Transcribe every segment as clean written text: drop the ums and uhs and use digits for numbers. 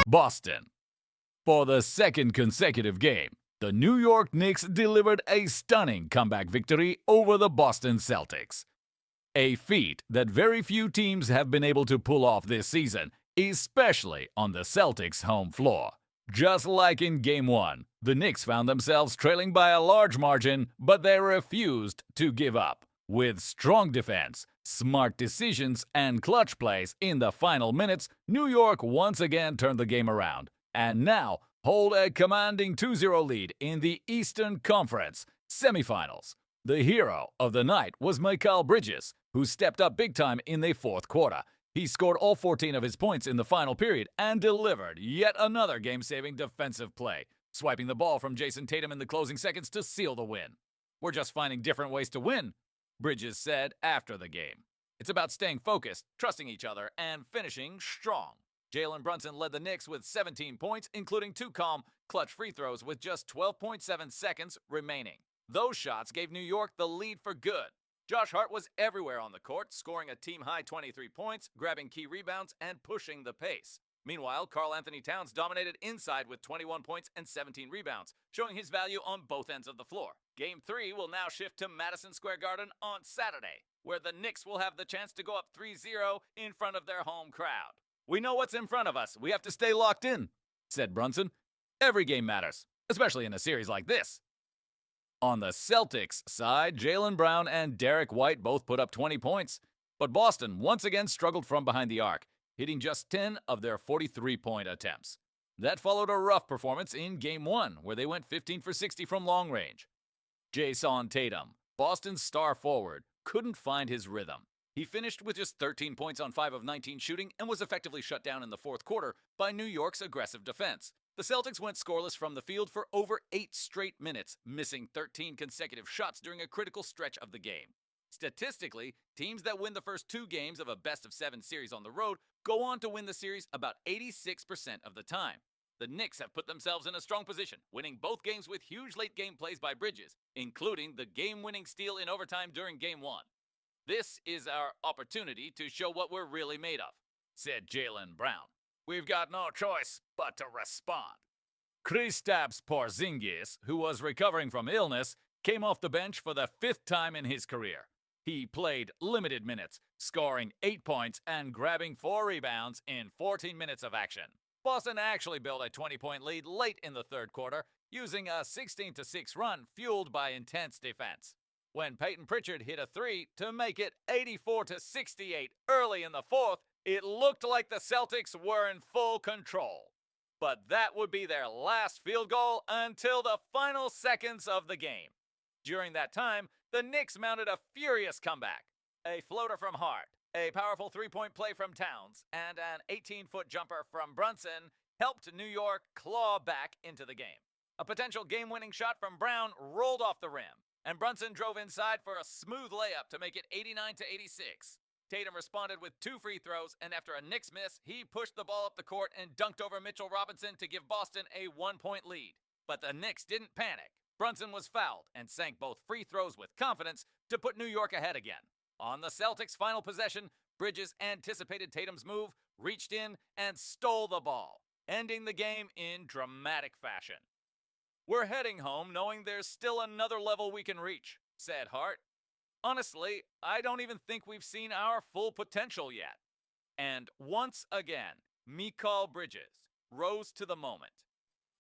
Boston. For the second consecutive game, the New York Knicks delivered a stunning comeback victory over the Boston Celtics. A feat that very few teams have been able to pull off this season, especially on the Celtics' home floor. Just like in Game 1, the Knicks found themselves trailing by a large margin, but they refused to give up. With strong defense, smart decisions, and clutch plays in the final minutes, New York once again turned the game around, and now hold a commanding 2-0 lead in the Eastern Conference Semifinals. The hero of the night was Mikal Bridges, who stepped up big time in the fourth quarter. He scored all 14 of his points in the final period and delivered yet another game-saving defensive play, swiping the ball from Jason Tatum in the closing seconds to seal the win. "We're just finding different ways to win," Bridges said after the game. "It's about staying focused, trusting each other, and finishing strong." Jalen Brunson led the Knicks with 17 points, including 2 calm, clutch free throws with just 12.7 seconds remaining. Those shots gave New York the lead for good. Josh Hart was everywhere on the court, scoring a team-high 23 points, grabbing key rebounds, and pushing the pace. Meanwhile, Karl-Anthony Towns dominated inside with 21 points and 17 rebounds, showing his value on both ends of the floor. Game 3 will now shift to Madison Square Garden on Saturday, where the Knicks will have the chance to go up 3-0 in front of their home crowd. "We know what's in front of us. We have to stay locked in," said Brunson. "Every game matters, especially in a series like this." On the Celtics side, Jalen Brown and Derek White both put up 20 points, but Boston once again struggled from behind the arc, hitting just 10 of their 43-point attempts. That followed a rough performance in Game 1, where they went 15 for 60 from long range. Jason Tatum, Boston's star forward, couldn't find his rhythm. He finished with just 13 points on 5 of 19 shooting and was effectively shut down in the fourth quarter by New York's aggressive defense. The Celtics went scoreless from the field for over 8 straight minutes, missing 13 consecutive shots during a critical stretch of the game. Statistically, teams that win the first 2 games of a best-of-7 series on the road go on to win the series about 86% of the time. The Knicks have put themselves in a strong position, winning both games with huge late-game plays by Bridges, including the game-winning steal in overtime during Game 1. "This is our opportunity to show what we're really made of," said Jalen Brown. "We've got no choice but to respond." Kristaps Porzingis, who was recovering from illness, came off the bench for the 5th time in his career. He played limited minutes, scoring 8 points and grabbing 4 rebounds in 14 minutes of action. Boston actually built a 20-point lead late in the third quarter, using a 16-6 run fueled by intense defense. When Peyton Pritchard hit a 3 to make it 84-68 early in the fourth, it looked like the Celtics were in full control. But that would be their last field goal until the final seconds of the game. During that time, the Knicks mounted a furious comeback. A floater from Hart, a powerful 3-point play from Towns, and an 18-foot jumper from Brunson helped New York claw back into the game. A potential game-winning shot from Brown rolled off the rim, and Brunson drove inside for a smooth layup to make it 89-86. Tatum responded with 2 free throws, and after a Knicks miss, he pushed the ball up the court and dunked over Mitchell Robinson to give Boston a 1-point lead. But the Knicks didn't panic. Brunson was fouled and sank both free throws with confidence to put New York ahead again. On the Celtics' final possession, Bridges anticipated Tatum's move, reached in, and stole the ball, ending the game in dramatic fashion. "We're heading home knowing there's still another level we can reach," said Hart. "Honestly, I don't even think we've seen our full potential yet." And once again, Mikal Bridges rose to the moment.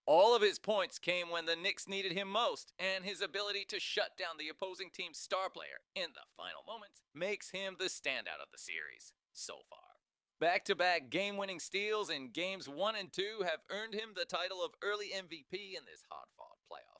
All of his points came when the Knicks needed him most, and his ability to shut down the opposing team's star player in the final moments makes him the standout of the series so far. Back-to-back game-winning steals in Games 1 and 2 have earned him the title of early MVP in this hard-fought playoff